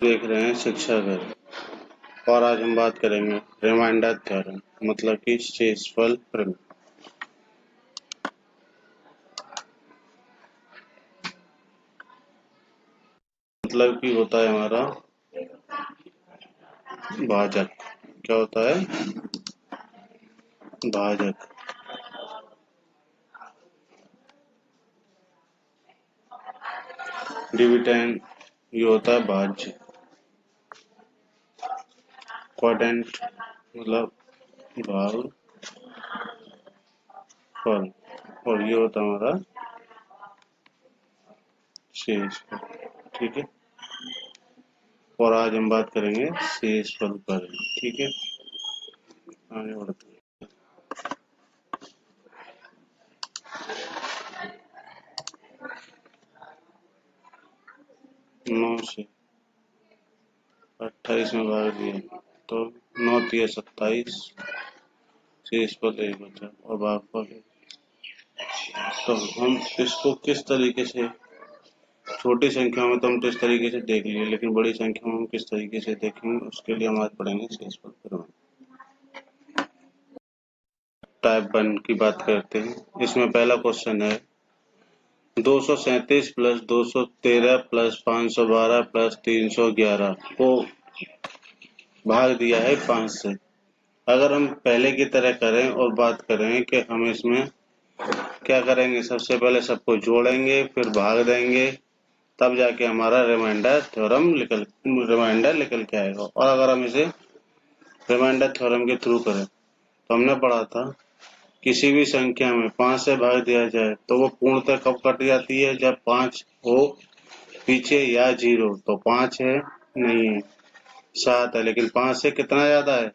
देख रहे हैं शिक्षा घर और आज हम बात करेंगे रिमाइंडर थ्योरम मतलब कि शेषफल प्रमेय। मतलब कि होता है हमारा भाजक। क्या होता है? भाजक। डिविडेंड ये होता है भाज्य। क्वाड्रेंट मतलब भाग फल और ये होता है हमारा शेषफल। ठीक है, और आज हम बात करेंगे शेषफल पर। ठीक है, आगे बढ़ते हैं। 9 से 28 में भाग दिया तो 9 तिया 27, शेषफल 1 बचा और भागफल 1। तो हम इसको किस तरीके से, छोटी संख्या में तो हम इस तरीके से देख लिए, लेकिन बड़ी संख्या में हम किस तरीके से देखेंगे उसके लिए हम आज पढ़ेंगे शेषफल प्रमेय। टाइप 1 की बात करते हैं। इसमें पहला क्वेश्चन है 237 प्लस 213 प्लस 512 प्लस 311 को भाग दिया है 5 से। अगर हम पहले की तरह करें और बात करें कि हम इसमें क्या करेंगे, सबसे पहले सबको जोड़ेंगे फिर भाग देंगे, तब जाके हमारा रिमाइंडर निकल के आएगा। और अगर हम इसे रिमाइंडर थ्योरम के थ्रू करें तो हमने पढ़ा था किसी भी संख्या में 5 से भाग दिया जाए तो वो पूर्णतः कब कट जाती है, जब 5 हो पीछे या 0। तो 5 है, नहीं है, 7 है, लेकिन 5 से कितना ज्यादा है,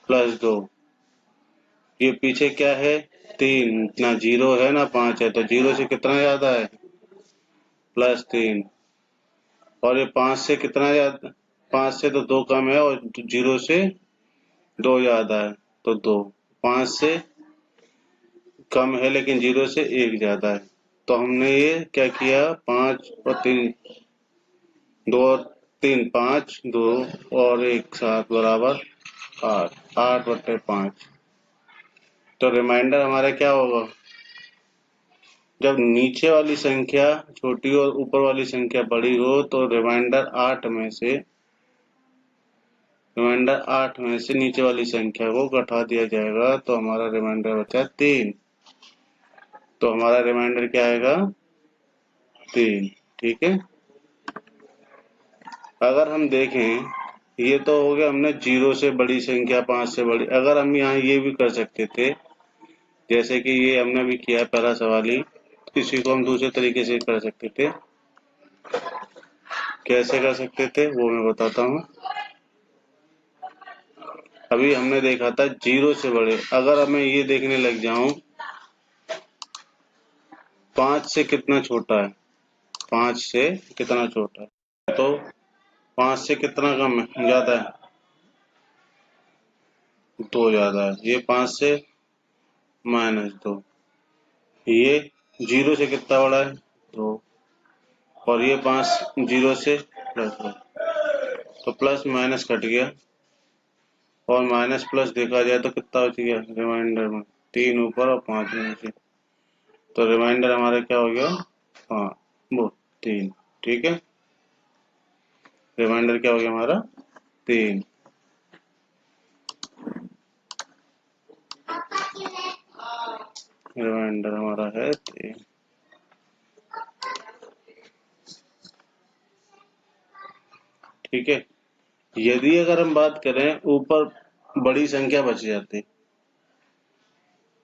+2। ये पीछे क्या है, 3, ना 0 है ना 5 है, तो 0 से कितना ज्यादा है, +3। और ये 5 से कितना ज्यादा, 5 से तो 2 कम है और 0 से 2 ज्यादा है तो 2। 5 से कम है लेकिन 0 से 1 ज्यादा है। तो हमने ये क्या किया, 5 और 3, 2 और 3, 5, 2 और 1 7 बराबर 8, 8/5। तो रिमाइंडर हमारा क्या होगा, जब नीचे वाली संख्या छोटी और ऊपर वाली संख्या बड़ी हो तो रिमाइंडर 8 में से नीचे वाली संख्या को घटा दिया जाएगा। तो हमारा रिमाइंडर बचा 3। तो हमारा रिमाइंडर क्या आएगा, 3। ठीक है, अगर हम देखें ये तो हो गया हमने 0 से बड़ी संख्या 5 से बड़ी। अगर हम यहाँ ये भी कर सकते थे, जैसे कि ये हमने भी किया पहला सवाल ही, किसी को हम दूसरे तरीके से कर सकते थे। कैसे कर सकते थे वो मैं बताता हूँ। अभी हमने देखा था 0 से बड़े, अगर मैं ये देखने लग जाऊं 5 से कितना छोटा है, 5 से कितना छोटा है, तो 5 से कितना कम है, ज्यादा है, 2 ज्यादा है। ये 5 से -2, ये 0 से कितना बड़ा है, 2। और ये 5 0 से +2, तो प्लस माइनस कट गया और माइनस प्लस देखा जाए तो कितना बच गया रिमाइंडर में, 3 ऊपर और 5 नीचे। तो रिमाइंडर हमारा क्या हो गया, हाँ वो 3। ठीक है, रिमाइंडर क्या हो गया हमारा, 3। रिमाइंडर हमारा है 3। ठीक है, यदि अगर हम बात करें ऊपर बड़ी संख्या बच जाती,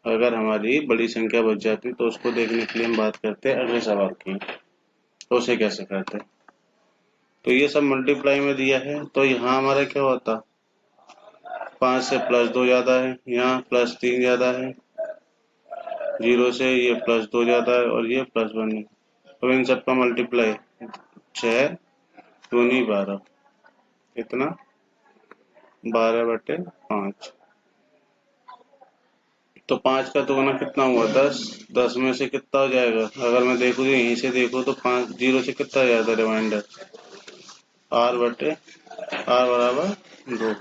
अगर हमारी बड़ी संख्या बच जाती तो उसको देखने के लिए हम बात करते हैं अगले सवाल की, तो उसे कैसे करते। तो ये सब मल्टीप्लाई में दिया है, तो यहाँ हमारा क्या होता, 5 से +2 ज्यादा है, यहाँ +3 ज्यादा है, 0 से ये +2 ज्यादा है और ये +1 है। तो इन सबका मल्टीप्लाई 6 दूनी 12, कितना 12/5। तो 5 का दुगना कितना हुआ, 10। 10 में से कितना हो जाएगा, अगर मैं देखूँ यहीं से देखूँ तो 5 0 से कितना ज्यादा रिमाइंडर r बटे r बराबर 2।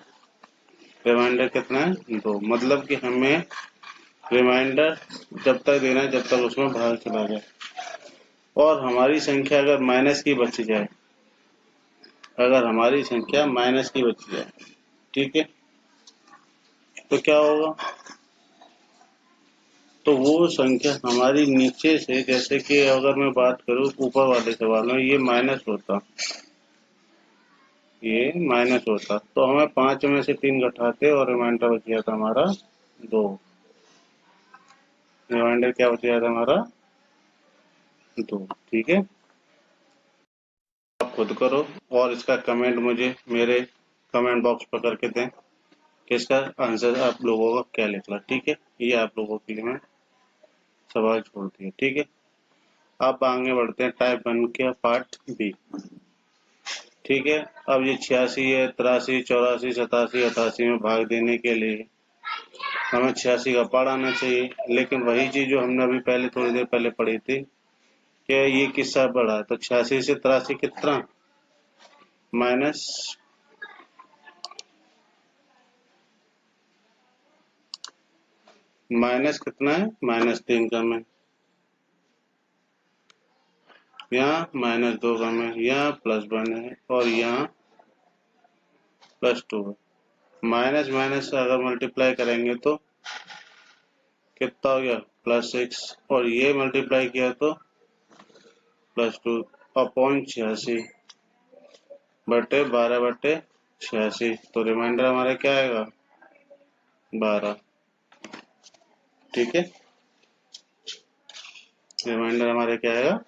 रिमाइंडर कितना है 2, मतलब कि हमें रिमाइंडर जब तक देना है जब तक उसमें भाग चला जाए। और हमारी संख्या अगर माइनस की बच जाए, अगर हमारी संख्या माइनस की बच जाए, ठीक है, तो क्या होगा, तो वो संख्या हमारी नीचे से, जैसे कि अगर मैं बात करूं ऊपर वाले सवाल में, ये माइनस होता, ये माइनस होता, तो हमें 5 में से 3 घटाते और रिमाइंडर बच गया था हमारा 2। रिमाइंडर क्या बच गया था हमारा 2, ठीक है। आप खुद करो और इसका कमेंट मुझे मेरे कमेंट बॉक्स पर करके दें कि इसका आंसर आप लोगों का क्या निकला, ठीक है। ये आप लोगों के लिए मैं सवाल छोड़ दिया, ठीक है। अब आगे बढ़ते हैं टाइप 1 के पार्ट बी, ठीक है। अब ये 86 है, 83, 84, 87, 88 में भाग देने के लिए हमें 86 का पार्ट आना चाहिए, लेकिन वही चीज जो हमने अभी पहले थोड़ी देर पहले पढ़ी थी कि ये किससा बढ़ा, तो 86 से 83 कितना, माइनस कितना है, -3 का में, यहाँ -2 का में, यहाँ +1 है और यहाँ +2 है। माइनस माइनस से अगर मल्टीप्लाई करेंगे तो कितना हो गया, +6, और ये मल्टीप्लाई किया तो +2 अपॉन 86 बटे 12/86, तो रिमाइंडर हमारा क्या आएगा 12, ठीक है। रिमाइंडर हमारा क्या आएगा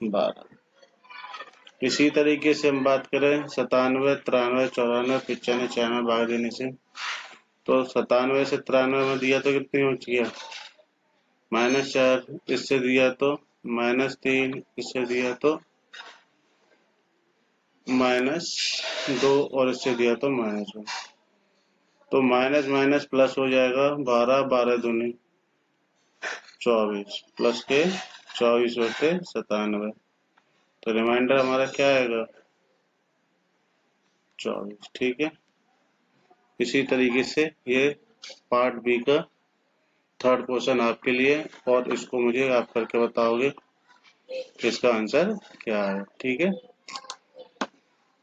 12। इसी तरीके से हम बात करें 97, 93, 94, 95, 96 भाग देने से, तो 97 से 93 में दिया तो कितनी बच गया -4, इससे दिया तो -3, इससे दिया तो -2 और इससे दिया तो -1, तो माइनस माइनस प्लस हो जाएगा 12, 12 दूनी 24 प्लस के 24 बटे 97, तो रिमाइंडर हमारा क्या आएगा 24, ठीक है। इसी तरीके से ये पार्ट बी का थर्ड क्वेश्चन आपके लिए, और इसको मुझे आप करके बताओगे कि इसका आंसर क्या है, ठीक है।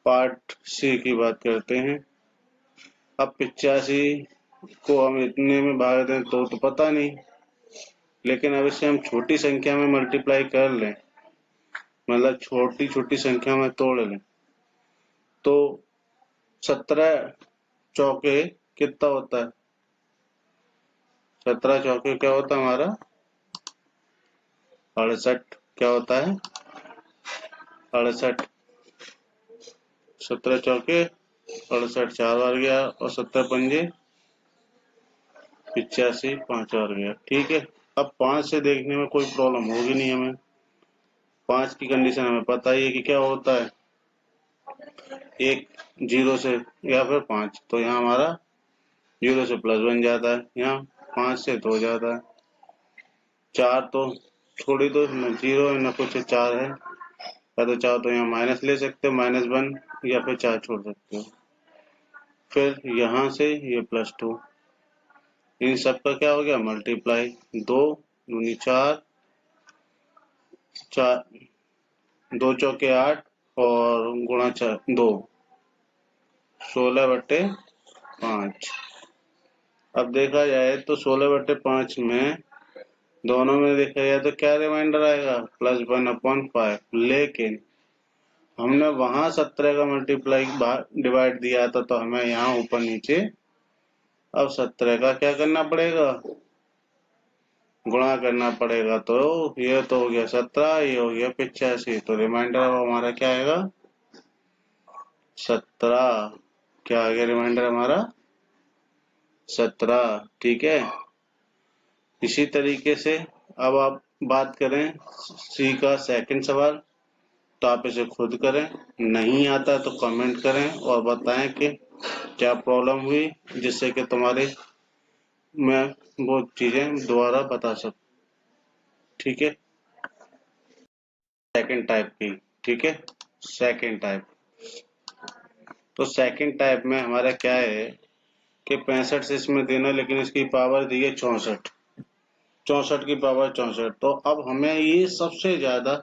पार्ट सी की बात करते हैं। अब 85 को हम इतने में भाग दें तो पता नहीं, लेकिन अब इसे हम छोटी संख्या में मल्टीप्लाई कर लें, मतलब छोटी छोटी संख्या में तोड़ लें, तो 17 चौके कितना होता है, 17 चौके क्या होता है हमारा 68, क्या होता है 68, 17 चौके 68 4 बार गया, और 17 पंजे 85 5 बार गया, ठीक है। अब 5 से देखने में कोई प्रॉब्लम होगी नहीं हमें, 5 की कंडीशन हमें पता ही है कि क्या होता है, एक 0 से या फिर 5, तो यहाँ हमारा 0 से प्लस बन जाता है, यहाँ 5 से 2 जाता है, 4 तो छोड़ी दो, न 0 है न कुछ 4 है, या तो 4 तो यहाँ माइनस ले सकते हो -1, या फिर 4 छोड़ सकते हो, फिर यहाँ से ये +2, इन सब का क्या हो गया मल्टीप्लाई, 2 दूनी 4, 2 चौके 8 और गुणा 2 16/5। अब देखा जाए तो 16/5 में दोनों में देखा जाए तो क्या रिमाइंडर आएगा +1/5, लेकिन हमने वहां 17 का मल्टीप्लाई डिवाइड दिया था, तो हमें यहाँ ऊपर नीचे अब 17 का क्या करना पड़ेगा, गुणा करना पड़ेगा, तो ये तो हो गया 17, ये हो गया 85, तो रिमाइंडर हमारा क्या आएगा 17, क्या आ गया रिमाइंडर हमारा 17, ठीक है। इसी तरीके से अब आप बात करें सी का सेकंड सवाल, तो आप इसे खुद करें, नहीं आता तो कमेंट करें और बताएं कि क्या प्रॉब्लम हुई, जिससे कि तुम्हारे मैं वो चीजें दोबारा बता सकूं, ठीक है। सेकंड टाइप की, ठीक है, सेकंड टाइप, तो सेकंड टाइप में हमारा क्या है कि 65 से इसमें देना, लेकिन इसकी पावर दी है 64, 64 की पावर 64। तो अब हमें ये सबसे ज्यादा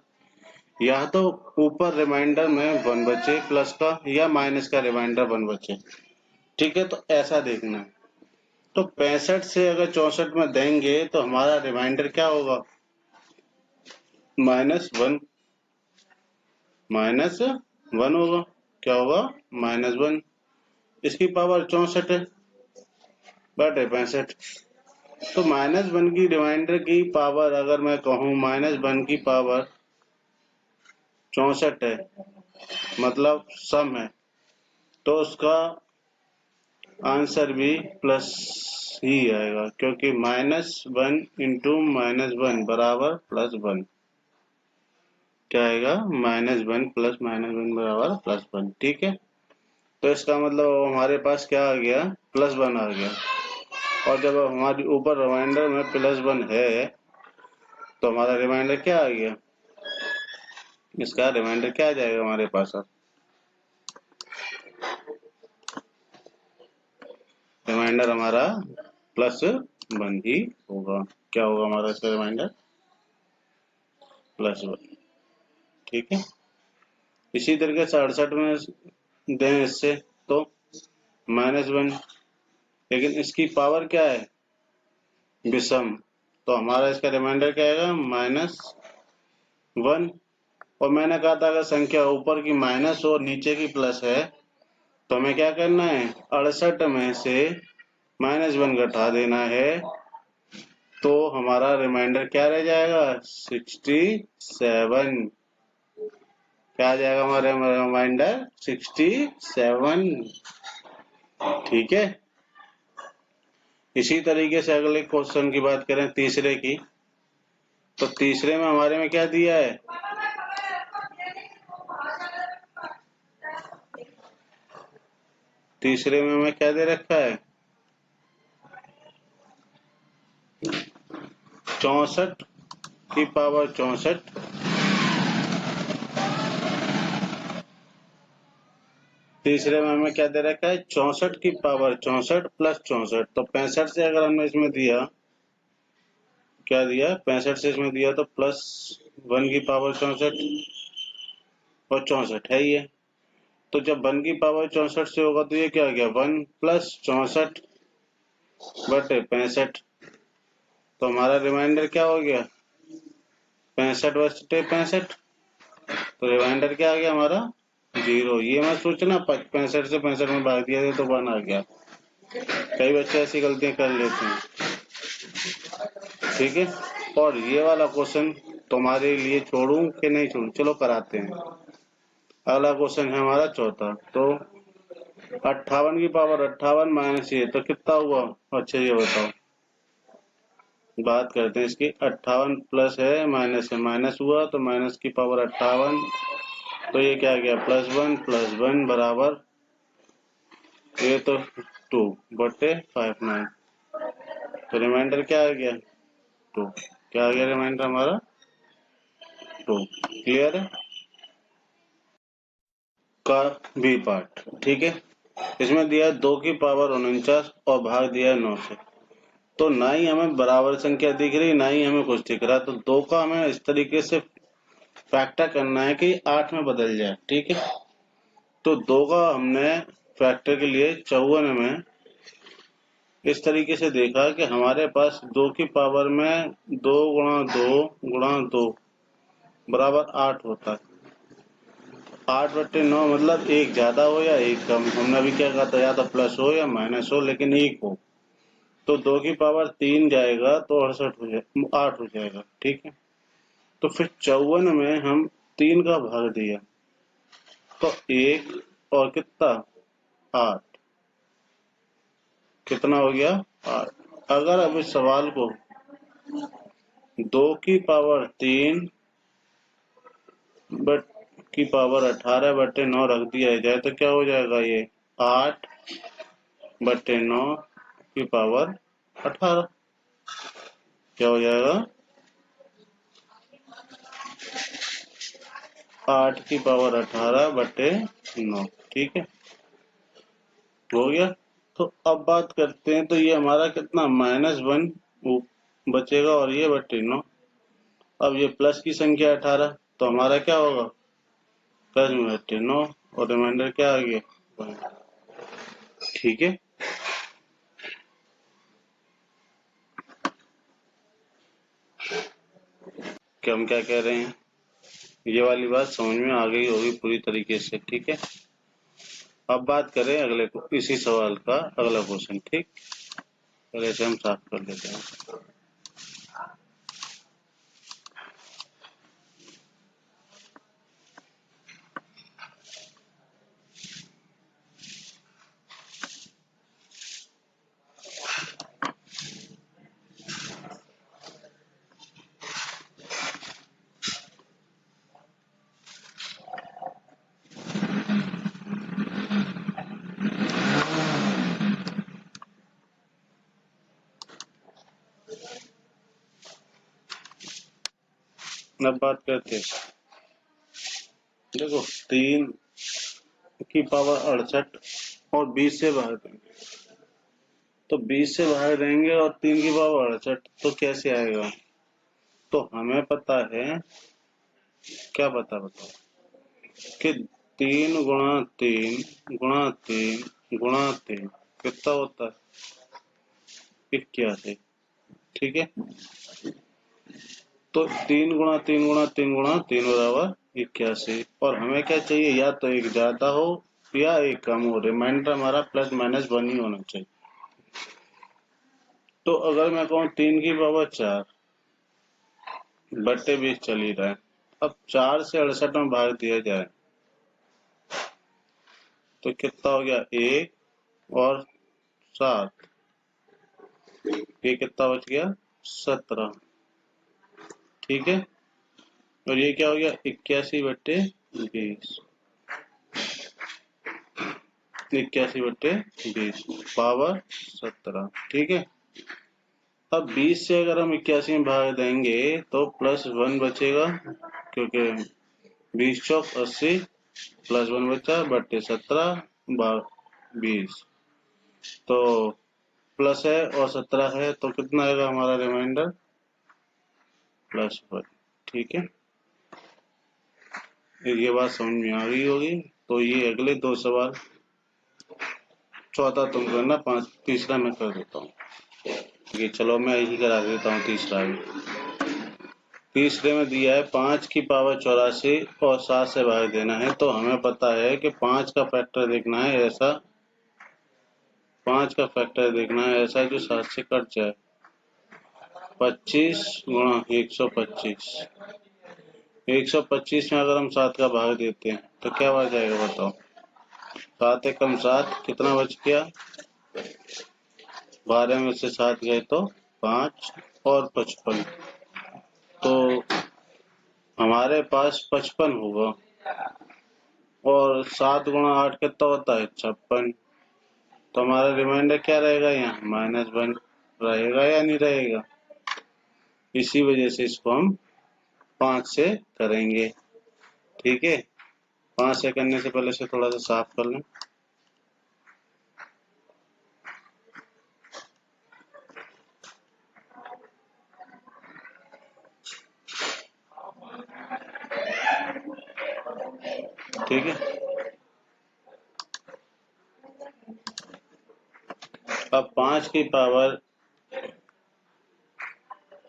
या तो ऊपर रिमाइंडर में 1 बचे प्लस का, या माइनस का रिमाइंडर 1 बचे। ठीक है, तो ऐसा देखना है। तो 65 से अगर 64 में देंगे तो हमारा रिमाइंडर क्या होगा, -1, -1 होगा। क्या होगा, -1। इसकी पावर 64 है बटे 65। तो -1 की रिमाइंडर की पावर अगर मैं कहूं -1 की पावर 64 है, मतलब सम है, तो उसका आंसर भी प्लस ही आएगा, क्योंकि -1 इंटू -1 बराबर +1। क्या आएगा, -1 प्लस -1 बराबर +1। ठीक है, तो इसका मतलब हमारे पास क्या आ गया, +1 आ गया। और जब हमारी ऊपर रिमाइंडर में +1 है तो हमारा रिमाइंडर क्या आ गया, इसका रिमाइंडर क्या आ जाएगा हमारे पास, अब रिमाइंडर हमारा +1 ही होगा। क्या होगा हमारा इसका रिमाइंडर, +1। ठीक है, इसी तरीके से 68 में दें इससे तो -1, लेकिन इसकी पावर क्या है, विषम, तो हमारा इसका रिमाइंडर क्या आएगा, -1। और मैंने कहा था अगर संख्या ऊपर की माइनस और नीचे की प्लस है तो हमें क्या करना है, 68 में से -1 घटा देना है, तो हमारा रिमाइंडर क्या रह जाएगा, 67। क्या आ जाएगा हमारा रिमाइंडर, 67। ठीक है, इसी तरीके से अगले क्वेश्चन की बात करें, तीसरे की, तो तीसरे में हमारे में क्या दिया है, तीसरे में हमें क्या दे रखा है, 64 की पावर 64 तीसरे में हमें क्या दे रखा है, 64 की पावर 64 प्लस 64। तो 65 से अगर हमने इसमें दिया, क्या दिया, 65 से इसमें दिया तो +1 की पावर 64 और 64 है ये। तो जब 1 की पावर 64 से होगा तो ये क्या आ गया, 1 प्लस 64 बटे 65। तो हमारा रिमाइंडर क्या हो गया, 65 बटे 65। तो रिमाइंडर क्या आ गया हमारा, 0। ये मत सोचना 65 से 65 में भाग दिया तो 1 आ गया, कई बच्चे ऐसी गलतियां कर लेते हैं। ठीक है, और ये वाला क्वेश्चन तुम्हारे लिए छोड़ूं कि नहीं छोड़ूं, चलो कराते हैं। अगला क्वेश्चन है हमारा चौथा। तो 58 की पावर 58 माइनस ये तो कितना हुआ, अच्छा ये बताओ, बात करते हैं इसकी। 58 प्लस है माइनस है, माइनस हुआ तो माइनस की पावर 58, तो ये क्या गया, +1 बराबर ये तो 2 बटे 59। तो रिमाइंडर क्या आ गया, 2। क्या आ गया रिमाइंडर हमारा, 2। क्लियर है, का बी पार्ट। ठीक है, इसमें दिया 2 की पावर 49 और भाग दिया 9 से। तो ना ही हमें बराबर संख्या दिख रही, ना ही हमें कुछ दिख रहा, तो 2 का हमें इस तरीके से फैक्टर करना है कि 8 में बदल जाए। ठीक है, तो 2 का हमने फैक्टर के लिए 54 में इस तरीके से देखा कि हमारे पास 2 की पावर में 2 गुणा 2 गुणा 2 बराबर 8 होता है। 8 बट्टे 9 मतलब एक ज्यादा हो या एक कम, हमने अभी क्या कहा था, या तो प्लस हो या माइनस हो, लेकिन एक हो। तो 2 की पावर 3 जाएगा तो 68 हो जाएगा, 8 हो जाएगा। ठीक है, तो फिर 54 में हम 3 का भाग दिया तो 1 और कितना 8, कितना हो गया 8। अगर अब इस सवाल को 2 की पावर 3 बट की पावर 18 बटे 9 रख दिया जाए तो क्या हो जाएगा, ये 8 बटे 9 की पावर 18। क्या हो जाएगा, 8 की पावर 18 बटे 9। ठीक है, हो गया। तो अब बात करते हैं, तो ये हमारा कितना -1 बचेगा और ये बटे 9। अब ये प्लस की संख्या 18, तो हमारा क्या होगा, प्लस में बटे 9 और रिमाइंडर क्या आ गया 1। ठीक है, कि हम क्या कह रहे हैं, ये वाली बात समझ में आ गई होगी पूरी तरीके से। ठीक है, अब बात करें अगले को, इसी सवाल का अगला क्वेश्चन। ठीक, पहले से हम साफ कर लेते हैं। अब बात करते हैं, देखो 3 की पावर 68 और 20 से भाग देंगे, तो 20 से भाग देंगे और 3 की पावर 68, तो कैसे आएगा। तो हमें पता है, क्या पता बताओ, कि 3 गुणा 3 गुणा 3 गुणा 3 कितना होता है, 81। ठीक है, तो 3 गुणा 3 गुणा 3 गुणा 3 बराबर 81। और हमें क्या चाहिए, या तो एक ज्यादा हो या एक कम हो, रिमाइंडर हमारा +-1 ही होना चाहिए। तो अगर मैं कहूँ 3 की पावर 4 बट्टे 20 चल ही रहा है, अब 4 से 68 में भाग दिया जाए तो कितना हो गया, 1 और 7, ये कितना बच गया, 17। ठीक है, और ये क्या हो गया, 81/20, 81/20 पावर 17। ठीक है, अब 20 से अगर हम 81 में भाग देंगे तो +1 बचेगा, क्योंकि 20 चौक 80, +1 बचा बट्टे 17 20, तो प्लस है और 17 है, तो कितना आएगा हमारा रिमाइंडर, +1। ठीक है, ये बात समझ में आ गई होगी। तो ये अगले 2 सवाल, चौथा तुम करना, तीसरा मैं कर देता हूँ। ये चलो मैं यही करा देता हूँ तीसरा भी। तीसरे में दिया है 5 की पावर 84 और 7 से भाग देना है। तो हमें पता है कि 5 का फैक्टर देखना है ऐसा, 5 का फैक्टर देखना है ऐसा जो 7 से कट जाए। 25 गुणा 125, 125 में अगर हम 7 का भाग देते हैं तो क्या बच जाएगा बताओ, 7 एकम 7, कितना बच गया, 12 में से 7 गए तो 5 और 55, तो हमारे पास 55 होगा। और 7 गुणा 8 कितना होता है, 56। तो हमारा रिमाइंडर क्या रहेगा, यहाँ -1 रहेगा या नहीं रहेगा। इसी वजह से इसको हम 5 से करेंगे। ठीक है, 5 से करने से पहले से थोड़ा सा साफ कर लें। ठीक है, अब 5 की पावर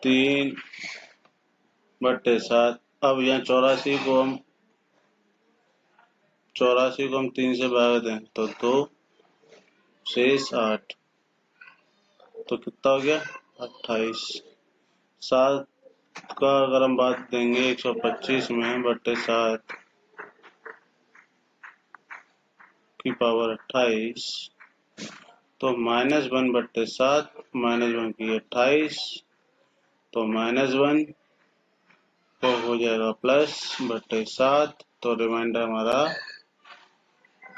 3/7, अब यहाँ 84 को हम 3 से भाग दें तो 2 शेष 8, तो कितना हो गया 28। 7 का अगर हम बात देंगे 125 में बट्टे 7 की पावर 28, तो -1/7 -1 की 28, तो -1 तो हो जाएगा +/7, तो रिमाइंडर हमारा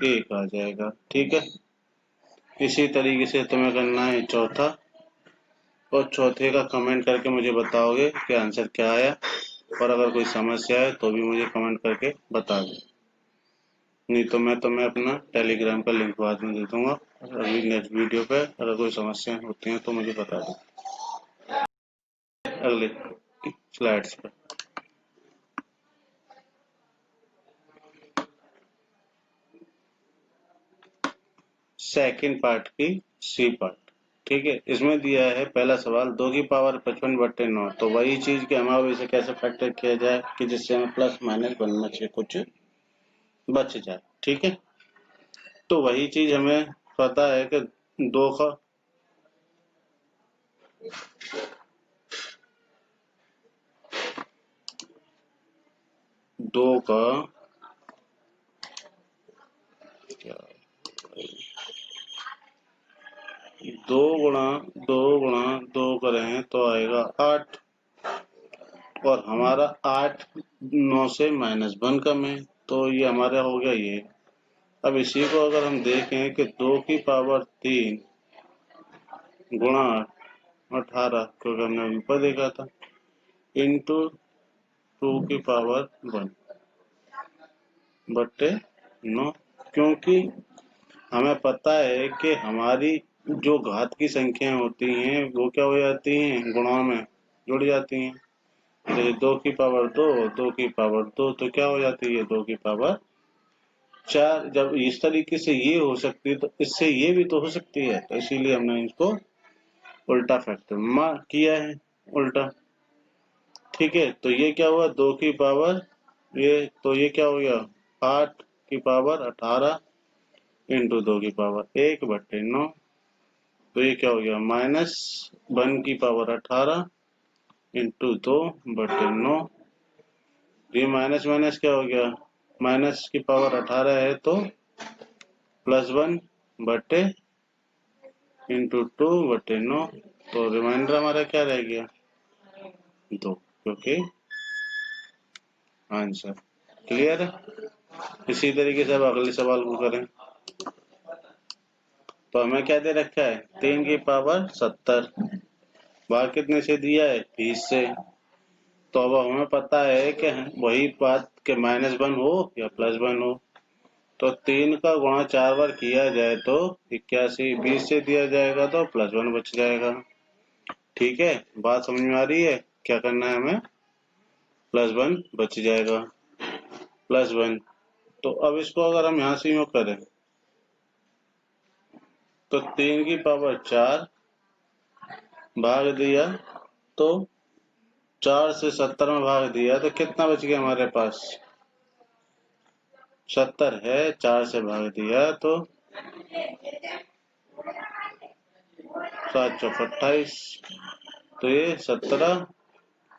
1 आ जाएगा। ठीक है, इसी तरीके से तुम्हें करना है चौथा, और चौथे का कमेंट करके मुझे बताओगे कि आंसर क्या आया, और अगर कोई समस्या है तो भी मुझे कमेंट करके बता दो। नहीं तो मैं तुम्हें अपना टेलीग्राम का लिंक बाद में दे दूंगा, अभी नेक्स्ट वीडियो पे अगर कोई समस्या होती है तो मुझे बता दो। अगले स्लाइड्स पे सेकंड पार्ट की सी पार्ट, ठीक है। इसमें दिया है पहला सवाल 2 की पावर 55/9, तो वही चीज कि हमें अब इसे कैसे फैक्टर किया जाए कि जिससे हमें प्लस माइनस बनना चाहिए कुछ बच जाए, ठीक है। तो वही चीज हमें पता है कि 2 का 2 का क्या 2 करें तो आएगा 8, और हमारा 8 9 से -1 कम है, तो ये हमारा हो गया ये। अब इसी को अगर हम देखें कि 2 की पावर 3 गुणा 18, क्योंकि हमने ऊपर देखा था, इंटू 2 की पावर 1 बट्टे 9, क्योंकि हमें पता है कि हमारी जो घात की संख्याएं होती हैं वो क्या हो जाती हैं, गुणा में जुड़ जाती हैं। जैसे 2 की पावर 2, 2 की पावर 2, तो क्या हो जाती है 2 की पावर 4। जब इस तरीके से ये हो सकती है तो इससे ये भी तो हो सकती है, तो इसीलिए हमने इसको उल्टा फैक्टर किया है, उल्टा, ठीक है। तो ये क्या हुआ 2 की पावर ये, तो ये क्या हो गया 8 की पावर 18 इंटू 2 की पावर 1/9, तो ये क्या हो गया -1 की पावर 18 इंटू 2/9। ये माइनस माइनस क्या हो गया, माइनस की पावर 18 है तो +1 बटे इंटू 2/9, तो रिमाइंडर हमारा क्या रह गया 2, क्योंकि आंसर क्लियर है। इसी तरीके से अब अगले सवाल को करें, तो हमें क्या दे रखा है 3 की पावर 70, भाग कितने से दिया है 20 से। तो अब हमें पता है कि वही बात के -1 हो या +1 हो, तो 3 का गुणा 4 बार किया जाए तो 81, 20 से दिया जाएगा तो +1 बच जाएगा, ठीक है। बात समझ में आ रही है, क्या करना है हमें, +1 बच जाएगा, +1। तो अब इसको अगर हम यहाँ से यूं करें तो 3 की पावर 4 भाग दिया, तो 4 से 70 में भाग दिया तो कितना बच गया हमारे पास, 70 है, 4 से भाग दिया तो 7 चौक 28, तो ये 17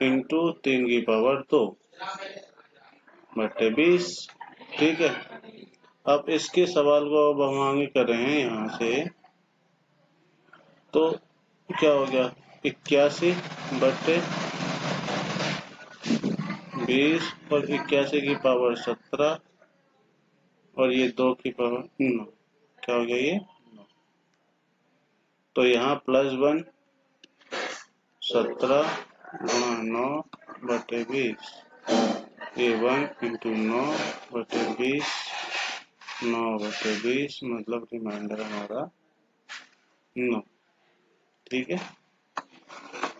इंटू 3 की पावर 2 बटे 20, ठीक है। अब इसके सवाल को अब हम आगे कर रहे हैं यहाँ से, तो क्या हो गया 81 बटे 20 और 81 की पावर 17 और ये 2 की पावर 9, क्या हो गया ये 9। तो यहाँ +1 17 गुणा 9 बटे 20, ये 1 इंटू 9 बटे 20, 9 बटे 20, मतलब रिमाइंडर हमारा 9, ठीक है।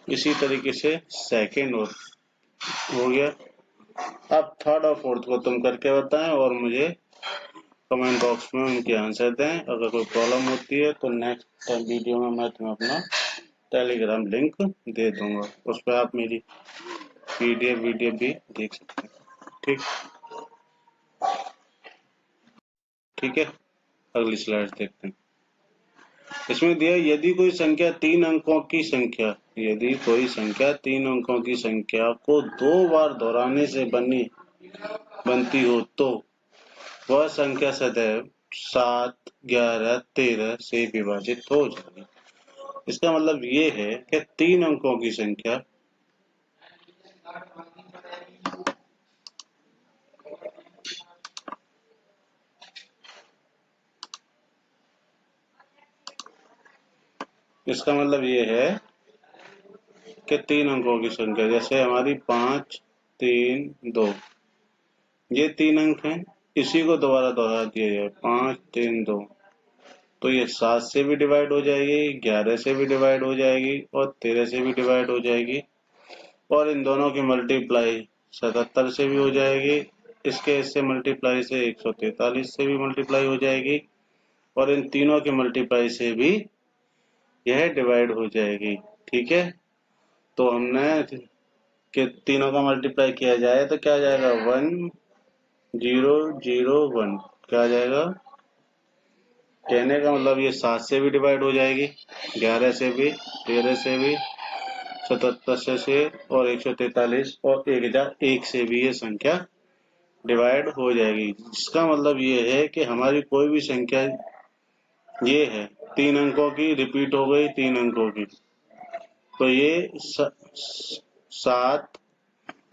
इसी तरीके से सेकंड और हो गया। अब थर्ड और फोर्थ को तुम करके बताएं और मुझे कमेंट बॉक्स में उनके आंसर दें। अगर कोई प्रॉब्लम होती है तो नेक्स्ट वीडियो में मैं तुम्हें अपना टेलीग्राम लिंक दे दूंगा, उस पर आप मेरी पीडीएफ वीडियो भी देख सकते हैं, ठीक है। अगली स्लाइड देखते हैं। इसमें दिया यदि कोई संख्या 3 अंकों की संख्या, यदि कोई संख्या 3 अंकों की संख्या को 2 बार दोहराने से बनती हो तो वह संख्या सदैव 7, 11, 13 से विभाजित हो जाएगी। इसका मतलब ये है कि 3 अंकों की संख्या इसका मतलब ये है कि 3 अंकों की संख्या, जैसे हमारी 5, 3, 2, ये 3 अंक हैं, इसी को दोबारा दोहरा दिया जाए 5 3 2, तो ये 7 से भी डिवाइड हो जाएगी, 11 से भी डिवाइड हो जाएगी और 13 से भी डिवाइड हो जाएगी, और इन दोनों की मल्टीप्लाई 77 से भी हो जाएगी, इसके इससे मल्टीप्लाई से 143 से भी मल्टीप्लाई हो जाएगी, और इन तीनों की मल्टीप्लाई से भी यह डिवाइड हो जाएगी। ठीक है, तो हमने कि तीनों का मल्टीप्लाई किया जाए तो क्या जाएगा 1 0 0 1, क्या आ जाएगा, कहने का मतलब ये 7 से भी डिवाइड हो जाएगी, 11 से भी, 13 से भी, 77 से और 143 और 1001 से भी ये संख्या डिवाइड हो जाएगी। जिसका मतलब ये है कि हमारी कोई भी संख्या ये है 3 अंकों की, रिपीट हो गई 3 अंकों की, तो ये 7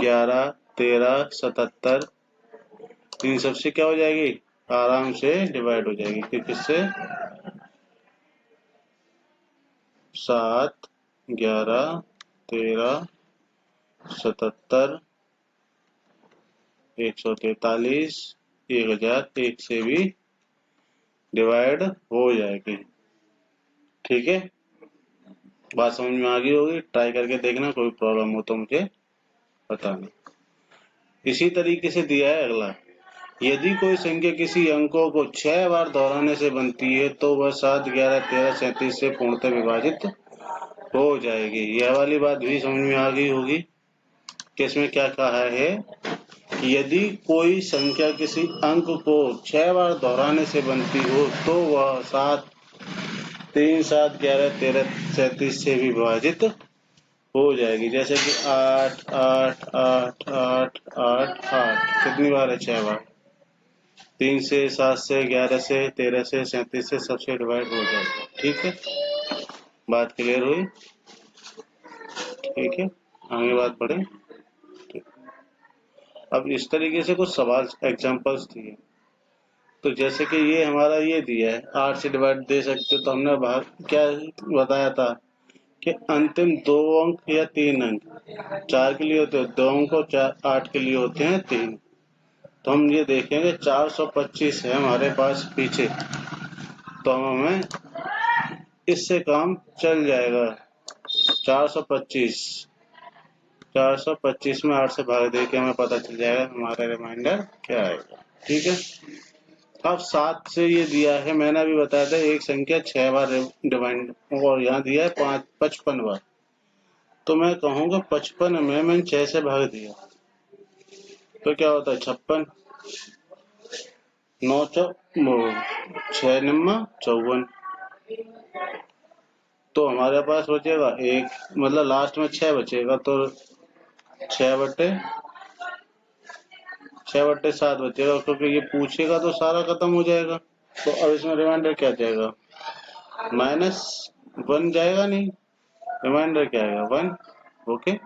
11 13 77 इन सबसे क्या हो जाएगी, आराम से डिवाइड हो जाएगी। कि किससे, 7 11 13 77 143 1001 से भी डिवाइड हो जाएगी। ठीक है, बात समझ में आ गई होगी, ट्राई करके देखना, कोई प्रॉब्लम हो तो मुझे बताना। इसी तरीके से दिया है अगला, यदि कोई संख्या किसी अंकों को 6 बार दोहराने से बनती है तो वह 7 11 13 37 से पूर्णतः विभाजित हो जाएगी। यह वाली बात भी समझ में आ गई होगी कि इसमें क्या कहा है कि यदि कोई संख्या किसी अंक को 6 बार दोहराने से बनती हो तो वह 7 3 7 11 13 37 से भी विभाजित हो जाएगी। जैसे कि 8 8 8 8 8 8 कितनी बार है, 6 बार, 3 से 7 से 11 से 13 से 37 से सबसे डिवाइड हो जाएगा। ठीक है, बात क्लियर हुई। ठीक है, आगे बात बढ़े। अब इस तरीके से कुछ सवाल एग्जांपल्स दिए, तो जैसे कि ये हमारा ये दिया है 8 से डिवाइड दे सकते, तो हमने भाग क्या बताया था कि अंतिम 2 अंक या 3 अंक 4 के लिए होते हैं 2 अंक और 8 के लिए होते हैं 3। तो हम ये देखेंगे 425 है हमारे पास पीछे, तो हमें इससे काम चल जाएगा। 425 में 8 से भाग दे के हमें पता चल जाएगा हमारा रिमाइंडर क्या आएगा। ठीक है, अब 7 से ये दिया है, मैंने अभी बताया था एक संख्या 6 बार डिवाइड, और यहाँ दिया है 55 बार, तो मैं कहूँगा 55 में मैंने 6 से भाग दिया तो क्या होता है 56, 9 6 निम्मा 54, तो हमारे पास बचेगा एक, मतलब लास्ट में 6 बचेगा, तो 6/7 बचेगा, क्योंकि ये पूछेगा तो सारा खत्म हो जाएगा। तो अब इसमें रिमाइंडर क्या जाएगा, -1 जाएगा, नहीं, रिमाइंडर क्या आएगा 1। ओके,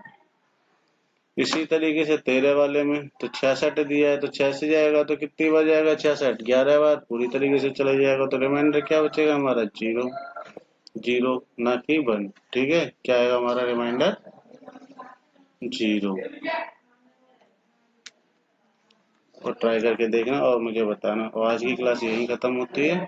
इसी तरीके से 13 वाले में तो 66 दिया है, तो 6 से जाएगा तो कितनी बार जाएगा 66, 11 बार पूरी तरीके से चला जाएगा, तो रिमाइंडर क्या बचेगा हमारा 0 0, ना कि 1। ठीक है, क्या आएगा हमारा रिमाइंडर 0। और ट्राई करके देखना और मुझे बताना। और आज की क्लास यहीं खत्म होती है।